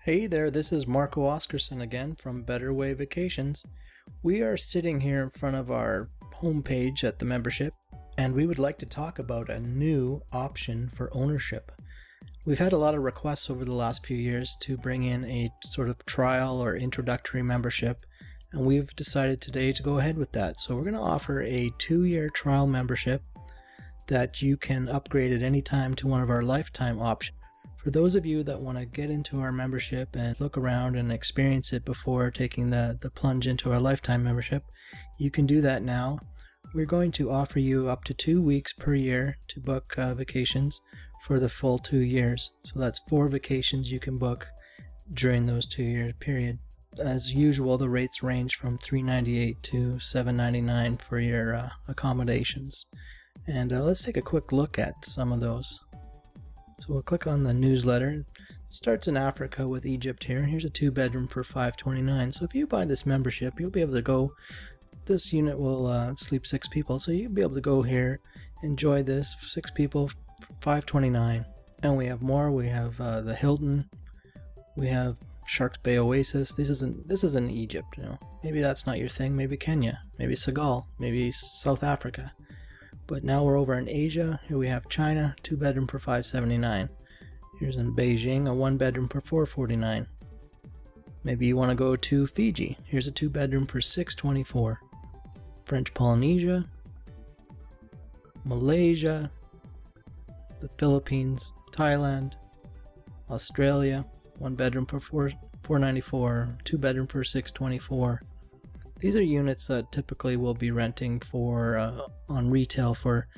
Hey there, this is Marco Oscarson again from BetterWayVacations. We are sitting here in front of our homepage at the membership, and we would like to talk about a new option for ownership. We've had a lot of requests over the last few years to bring in a sort of trial or introductory membership, and we've decided today to go ahead with that. So we're going to offer a 2-year trial membership that you can upgrade at any time to one of our lifetime options. For those of you that want to get into our membership and look around and experience it before taking the plunge into our lifetime membership, you can do that now. We're going to offer you up to 2 weeks per year to book vacations for the full 2 years. So that's 4 vacations you can book during those 2-year period. As usual, the rates range from $398 to $799 for your accommodations. And let's take a quick look at some of those. So we'll click on the newsletter. It starts in Africa with Egypt here. Here's a 2-bedroom for $529. So if you buy this membership, you'll be able to go. This unit will sleep 6 people, so you'll be able to go here, enjoy this 6 people, $529. And we have more. We have the Hilton. We have Sharks Bay Oasis. This isn't Egypt. Maybe that's not your thing. Maybe Kenya. Maybe Senegal. Maybe South Africa. But now we're over in Asia. Here we have China, 2-bedroom for $579. Here's in Beijing, a 1-bedroom for $449. Maybe you want to go to Fiji. Here's a 2-bedroom for $624. French Polynesia, Malaysia, the Philippines, Thailand, Australia, 1-bedroom for $494, 2-bedroom for $624. These are units that typically we'll be renting for on retail for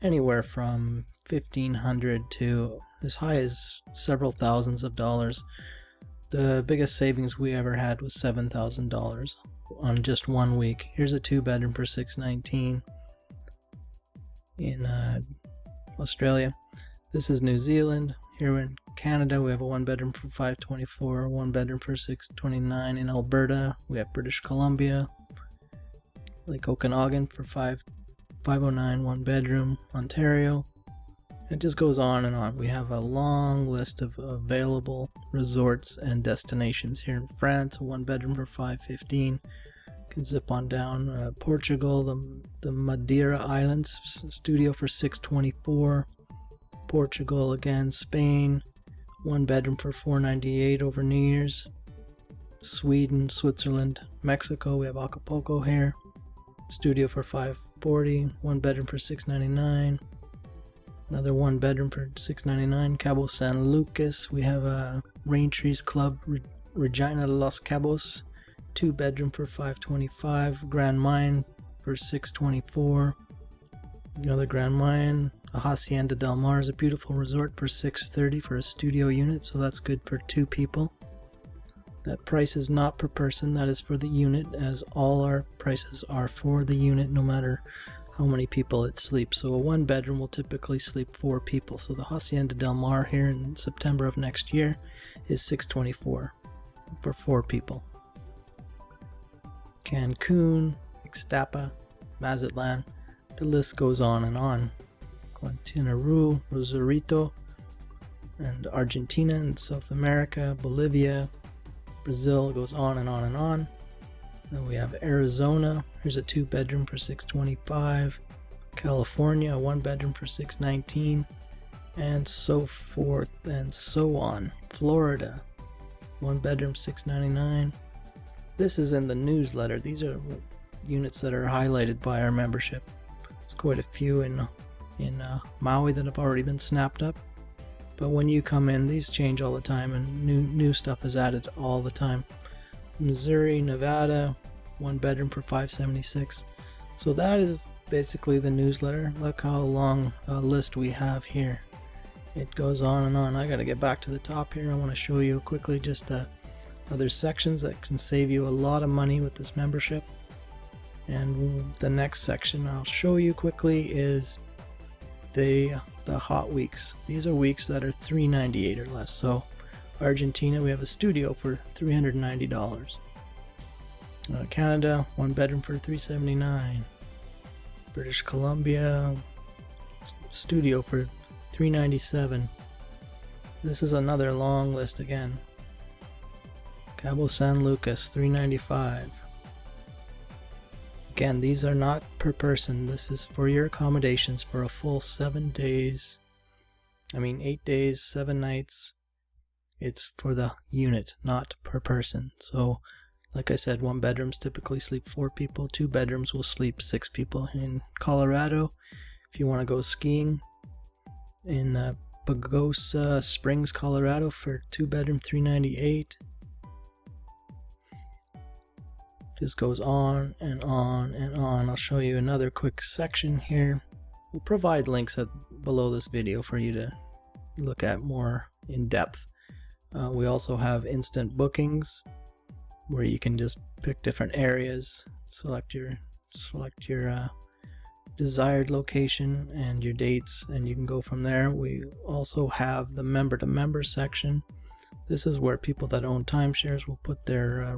anywhere from $1,500 to as high as several thousands of dollars. The biggest savings we ever had was $7,000 on just 1 week. Here's a 2-bedroom for $619 in Australia. This is New Zealand. Here in Canada, we have a 1-bedroom for $524, 1-bedroom for $629. In Alberta, we have British Columbia, Lake Okanagan for $509, 1-bedroom. Ontario. It just goes on and on. We have a long list of available resorts and destinations. Here in France, a 1-bedroom for $515. Can zip on down. Portugal, the Madeira Islands, studio for $624. Portugal again. Spain, 1-bedroom for $498 over New Year's. Sweden, Switzerland, Mexico, we have Acapulco here. Studio for $540, 1-bedroom for $699. Another 1-bedroom for $699. Cabo San Lucas, we have a Rain Trees Club, Regina Los Cabos, 2-bedroom for $525. Grand Mayan for $624. Another Grand Mayan. A Hacienda Del Mar is a beautiful resort for $630 for a studio unit, so that's good for 2 people. That price is not per person, that is for the unit, as all our prices are for the unit no matter how many people it sleeps. So a 1-bedroom will typically sleep 4 people. So the Hacienda Del Mar here in September of next year is $624 for 4 people. Cancun, Ixtapa, Mazatlan, the list goes on and on. Quintana Roo, Rosarito, and Argentina and South America, Bolivia, Brazil, it goes on and on and on. Then we have Arizona. Here's a 2-bedroom for $625. California, a 1-bedroom for $619, and so forth and so on. Florida, 1-bedroom $699. This is in the newsletter. These are units that are highlighted by our membership. There's quite a few in Maui that have already been snapped up, but when you come in, these change all the time and new stuff is added all the time. Missouri, Nevada, 1-bedroom for $576. So that is basically the newsletter. Look how long a list we have here. It goes on and on. I gotta get back to the top here. I want to show you quickly just the other sections that can save you a lot of money with this membership. And the next section I'll show you quickly is the hot weeks. These are weeks that are $398 or less. So Argentina, we have a studio for $390. Canada, 1-bedroom for $379. British Columbia, studio for $397. This is another long list again. Cabo San Lucas, $395. Again, these are not per person. This is for your accommodations for a full 7 days. 8 days, 7 nights. It's for the unit, not per person. So, like I said, 1 bedrooms typically sleep 4 people. 2 bedrooms will sleep 6 people. In Colorado, if you want to go skiing in Pagosa Springs, Colorado, for 2 bedroom, $398. Just goes on and on and on. I'll show you another quick section here. We'll provide links below this video for you to look at more in depth. We also have instant bookings where you can just pick different areas, select your desired location and your dates, and you can go from there. We also have the member to member section. This is where people that own timeshares will put their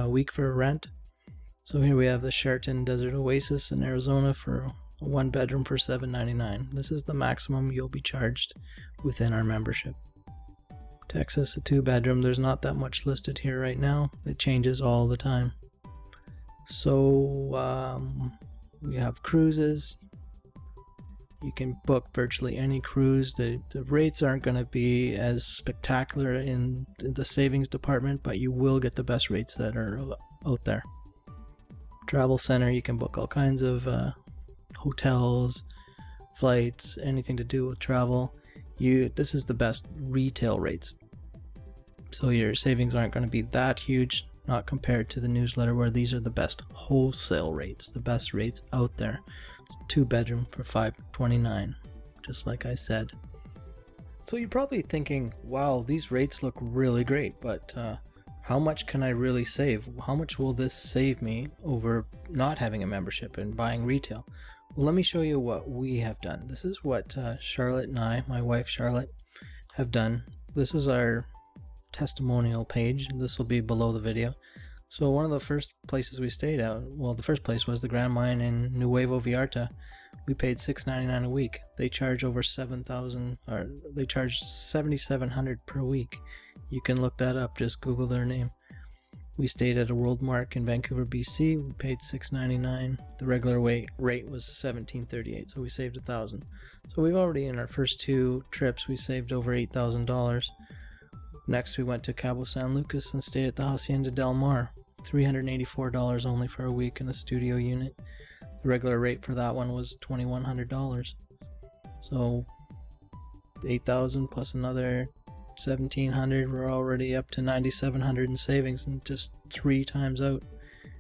week for rent. So here we have the Sheraton Desert Oasis in Arizona for a 1 bedroom for $799. This is the maximum you'll be charged within our membership. Texas, a 2 bedroom. There's not that much listed here right now. It changes all the time. So we have cruises. You can book virtually any cruise. The rates aren't going to be as spectacular in the savings department, but you will get the best rates that are out there. Travel Center, you can book all kinds of hotels, flights, anything to do with travel. This is the best retail rates. So your savings aren't going to be that huge, not compared to the newsletter where these are the best wholesale rates, the best rates out there. 2 bedroom for $529, just like I said. So you're probably thinking, wow, these rates look really great, but how much can I really save? How much will this save me over not having a membership and buying retail? Well, let me show you what we have done. This is what Charlotte and I, my wife Charlotte, have done. This is our testimonial page. This will be below the video. So one of the first places we stayed at, well, the first place was the Grand Mine in Nuevo Vallarta. We paid $699 a week. They charge over $7,000, or they charge $7,700 per week. You can look that up. Just Google their name. We stayed at a World Mark in Vancouver, BC. We paid $699. The regular rate was $1,738, so we saved $1,000. So we've already, in our first 2 trips, we saved over $8,000. Next, we went to Cabo San Lucas and stayed at the Hacienda Del Mar. $384 only for a week in the studio unit. The regular rate for that one was $2,100. So $8,000 plus another $1,700. We're already up to $9,700 in savings, and just 3 times out.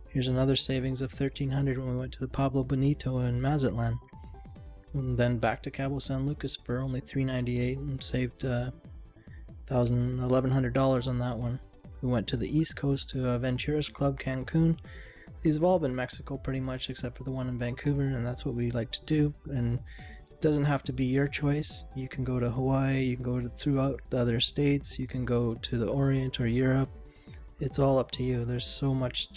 Here's another savings of $1,300 when we went to the Pablo Bonito in Mazatlan. And then back to Cabo San Lucas for only $398 and saved $1,100 on that one. We went to the East Coast to Aventuras Club Cancun. These have all been Mexico pretty much, except for the one in Vancouver, and that's what we like to do. And it doesn't have to be your choice. You can go to Hawaii, you can go throughout the other states, you can go to the Orient or Europe. It's all up to you. There's so much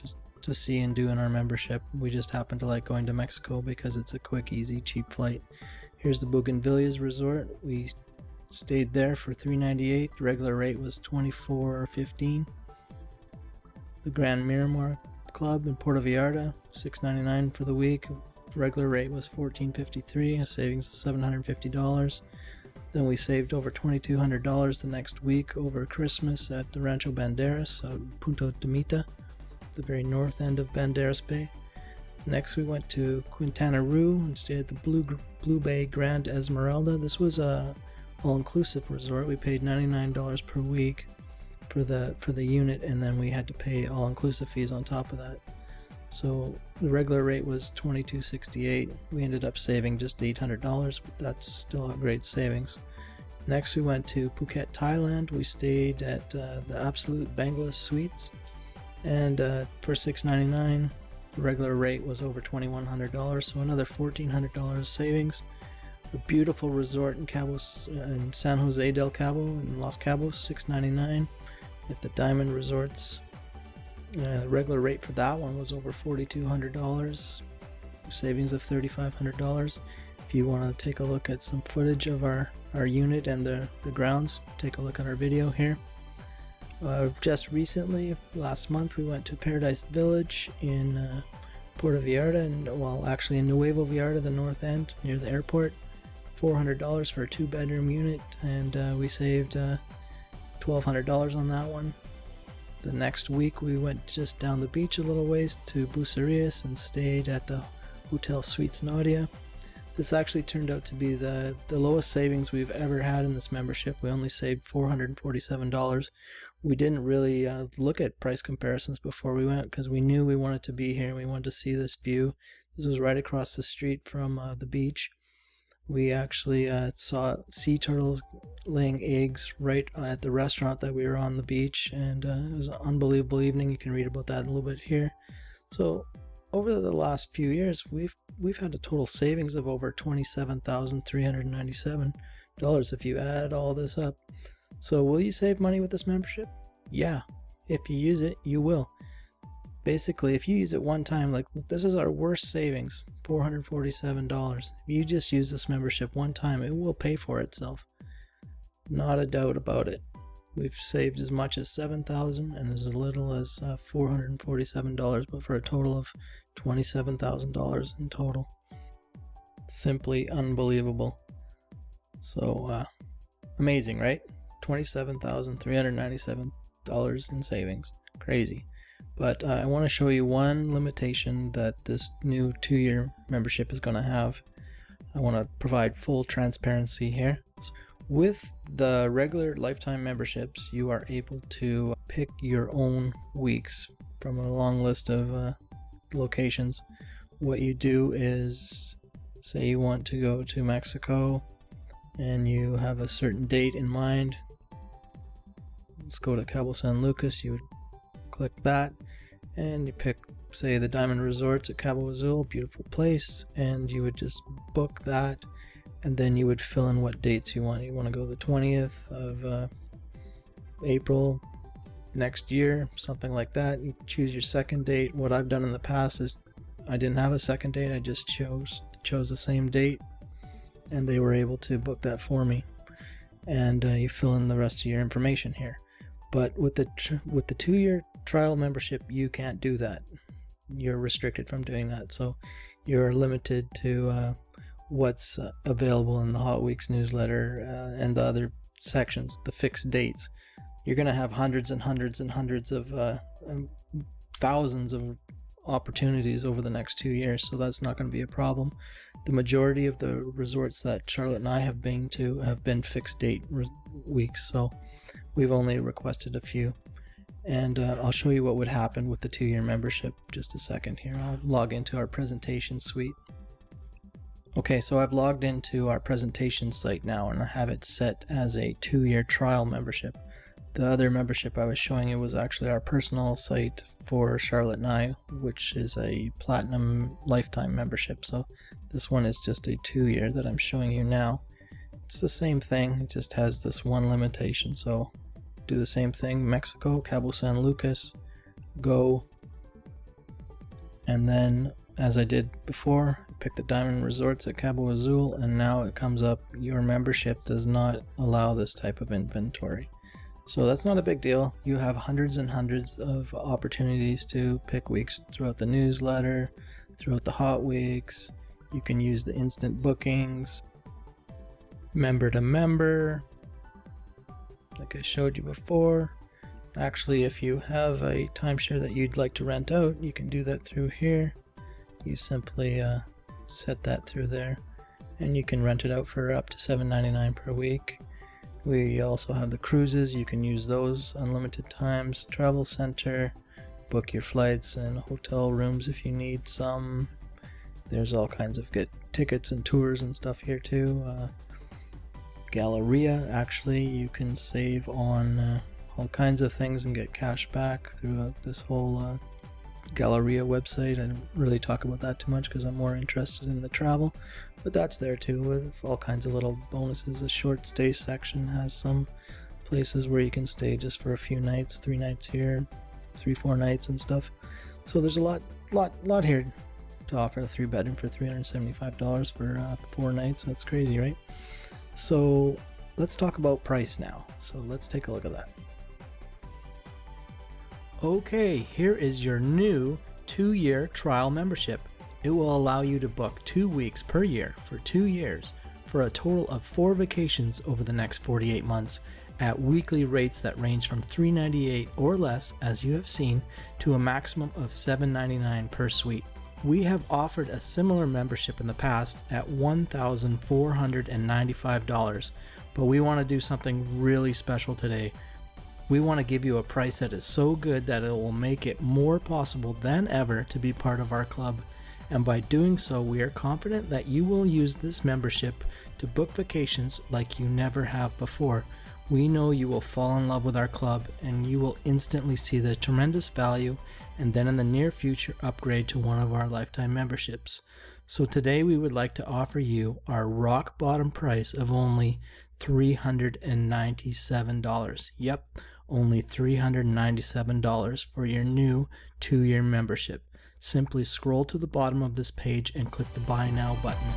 to see and do in our membership. We just happen to like going to Mexico because it's a quick, easy, cheap flight. Here's the Bougainvilleas Resort. We stayed there for $398. The regular rate was $24.15. The Grand Miramar Club in Puerto Vallarta, $699 for the week. The regular rate was $14.53, a savings of $750. Then we saved over $2,200 the next week over Christmas at the Rancho Banderas, Punta de Mita, the very north end of Banderas Bay. Next we went to Quintana Roo and stayed at the Blue Bay Grand Esmeralda. This was a all-inclusive resort. We paid $99 per week for the unit, and then we had to pay all-inclusive fees on top of that. So the regular rate was $22.68. We ended up saving just $800, but that's still a great savings. Next we went to Phuket, Thailand. We stayed at the Absolute Bangla Suites, and for $699. The regular rate was over $2,100, so another $1,400 savings. A beautiful resort in San Jose del Cabo in Los Cabos, $699 at the Diamond Resorts. The regular rate for that one was over $4,200, savings of $3,500. If you want to take a look at some footage of our unit and the grounds, take a look at our video here. Just recently, last month, we went to Paradise Village in Puerto Vallarta, and well, actually in Nuevo Vallarta, the north end near the airport. $400 for a 2-bedroom unit, and we saved $1,200 on that one. The next week, we went just down the beach a little ways to Bucerias and stayed at the Hotel Suites Nadia. This actually turned out to be the lowest savings we've ever had in this membership. We only saved $447. We didn't really look at price comparisons before we went because we knew we wanted to be here and we wanted to see this view. This was right across the street from the beach. We actually saw sea turtles laying eggs right at the restaurant that we were on the beach, and it was an unbelievable evening. You can read about that a little bit here. So over the last few years, we've had a total savings of over $27,397 if you add all this up. So will you save money with this membership? Yeah, if you use it, you will. Basically, if you use it one time, like this is our worst savings, $447. If you just use this membership one time, it will pay for itself. Not a doubt about it. We've saved as much as $7,000 and as little as $447, but for a total of $27,000 in total. Simply unbelievable. So amazing, right? $27,397 in savings. Crazy. But I want to show you one limitation that this new 2-year membership is going to have. I want to provide full transparency here. With the regular lifetime memberships, you are able to pick your own weeks from a long list of locations. What you do is, say you want to go to Mexico and you have a certain date in mind. Let's go to Cabo San Lucas. You would click that and you pick, say, the Diamond Resorts at Cabo Azul, beautiful place, and you would just book that, and then you would fill in what dates you want. You want to go the 20th of April next year, something like that. You choose your second date. What I've done in the past is I didn't have a second date, I just chose the same date, and they were able to book that for me. And you fill in the rest of your information here. But with the 2-year trial membership, you can't do that. You're restricted from doing that. So you're limited to what's available in the Hot Weeks newsletter and the other sections, the fixed dates. You're going to have hundreds and hundreds and hundreds of thousands of opportunities over the next 2 years, so that's not going to be a problem. The majority of the resorts that Charlotte and I have been to have been fixed date weeks, so we've only requested a few. And I'll show you what would happen with the 2-year membership just a second here. I'll log into our presentation suite. Okay, so I've logged into our presentation site now and I have it set as a 2-year trial membership. The other membership I was showing you was actually our personal site for Charlotte and I, which is a platinum lifetime membership. So this one is just a 2-year that I'm showing you now. It's the same thing, it just has this one limitation. So do the same thing, Mexico, Cabo San Lucas, go, and then as I did before, pick the Diamond Resorts at Cabo Azul, and now it comes up, your membership does not allow this type of inventory. So that's not a big deal. You have hundreds and hundreds of opportunities to pick weeks throughout the newsletter, throughout the Hot Weeks. You can use the instant bookings, member to member, like I showed you before. Actually, if you have a timeshare that you'd like to rent out, you can do that through here. You simply set that through there, and you can rent it out for up to $7.99 per week. We also have the cruises. You can use those unlimited times. Travel center, book your flights and hotel rooms if you need some. There's all kinds of good tickets and tours and stuff here too. Galleria, actually, you can save on all kinds of things and get cash back through this whole Galleria website. I don't really talk about that too much because I'm more interested in the travel, but that's there too with all kinds of little bonuses. The short stay section has some places where you can stay just for a few nights, 3 nights here, 3-4 nights and stuff. So there's a lot here to offer. A 3-bedroom for $375 for 4 nights. That's crazy, right? So let's talk about price now. So let's take a look at that. Okay, here is your new 2-year trial membership. It will allow you to book 2 weeks per year for 2 years for a total of 4 vacations over the next 48 months at weekly rates that range from $398 or less, as you have seen, to a maximum of $799 per suite. We have offered a similar membership in the past at $1,495, but we want to do something really special today. We want to give you a price that is so good that it will make it more possible than ever to be part of our club. And by doing so, we are confident that you will use this membership to book vacations like you never have before. We know you will fall in love with our club and you will instantly see the tremendous value, and then in the near future upgrade to one of our lifetime memberships. So today we would like to offer you our rock bottom price of only $397. Yep, only $397 for your new 2-year membership. Simply scroll to the bottom of this page and click the Buy Now button.